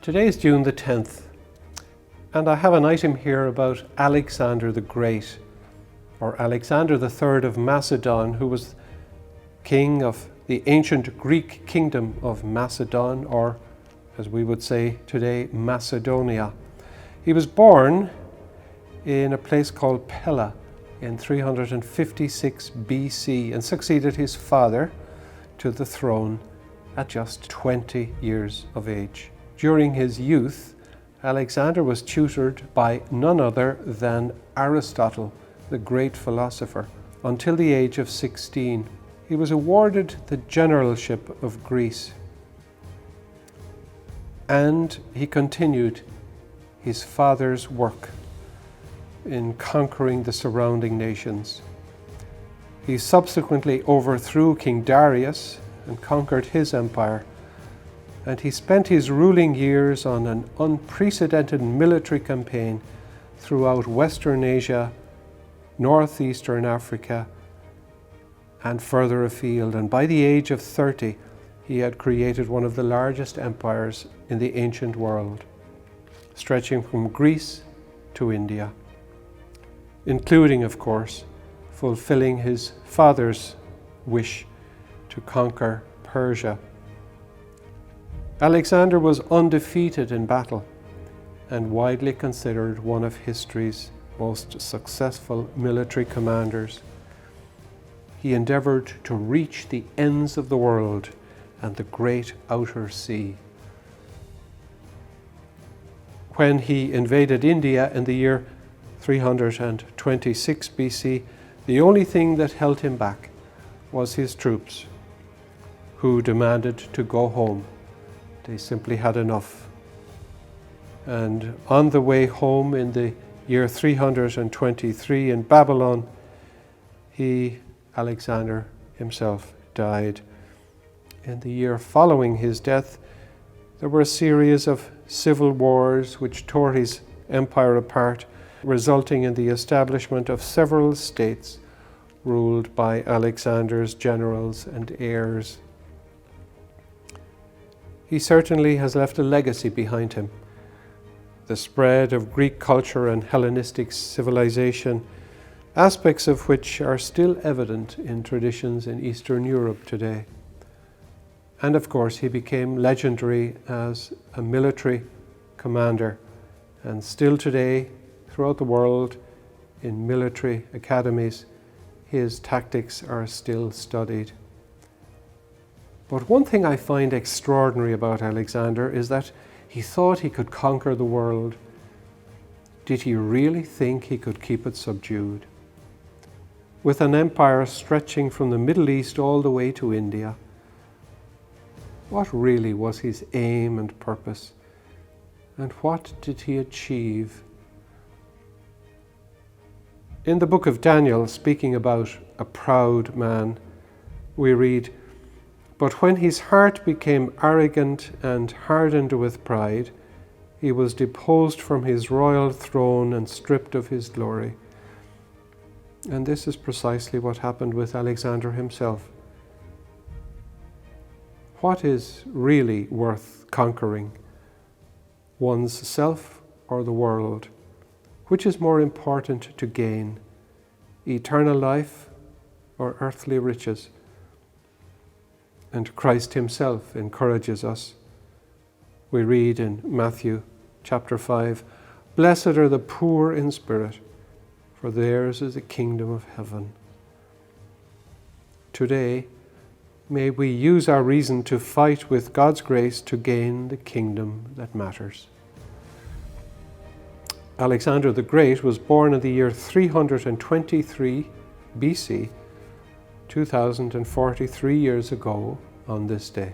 Today is June the 10th, and I have an item here about Alexander the Great, or Alexander III of Macedon, who was king of the ancient Greek kingdom of Macedon, or as we would say today, Macedonia. He was born in a place called Pella in 356 BC and succeeded his father to the throne at just 20 years of age. During his youth, Alexander was tutored by none other than Aristotle, the great philosopher, until the age of 16. He was awarded the generalship of Greece, and he continued his father's work in conquering the surrounding nations. He subsequently overthrew King Darius and conquered his empire, and he spent his ruling years on an unprecedented military campaign throughout Western Asia, Northeastern Africa, and further afield. And by the age of 30, he had created one of the largest empires in the ancient world, stretching from Greece to India, including, of course, fulfilling his father's wish to conquer Persia. Alexander was undefeated in battle and widely considered one of history's most successful military commanders. He endeavored to reach the ends of the world and the great outer sea. When he invaded India in the year 326 BC, the only thing that held him back was his troops, who demanded to go home. They simply had enough. And on the way home in the year 323 in Babylon, Alexander himself, died. In the year following his death, there were a series of civil wars which tore his empire apart, resulting in the establishment of several states ruled by Alexander's generals and heirs. He certainly has left a legacy behind him. The spread of Greek culture and Hellenistic civilization, aspects of which are still evident in traditions in Eastern Europe today. And of course, he became legendary as a military commander, and still today, throughout the world, in military academies, his tactics are still studied. But one thing I find extraordinary about Alexander is that he thought he could conquer the world. Did he really think he could keep it subdued? With an empire stretching from the Middle East all the way to India, what really was his aim and purpose? And what did he achieve? In the book of Daniel, speaking about a proud man, we read, "But when his heart became arrogant and hardened with pride, he was deposed from his royal throne and stripped of his glory." And this is precisely what happened with Alexander himself. What is really worth conquering? One's self or the world? Which is more important to gain? Eternal life or earthly riches? And Christ himself encourages us. We read in Matthew chapter 5, "Blessed are the poor in spirit, for theirs is the kingdom of heaven." Today, may we use our reason to fight with God's grace to gain the kingdom that matters. Alexander the Great was born in the year 323 BC, 2043 years ago on this day.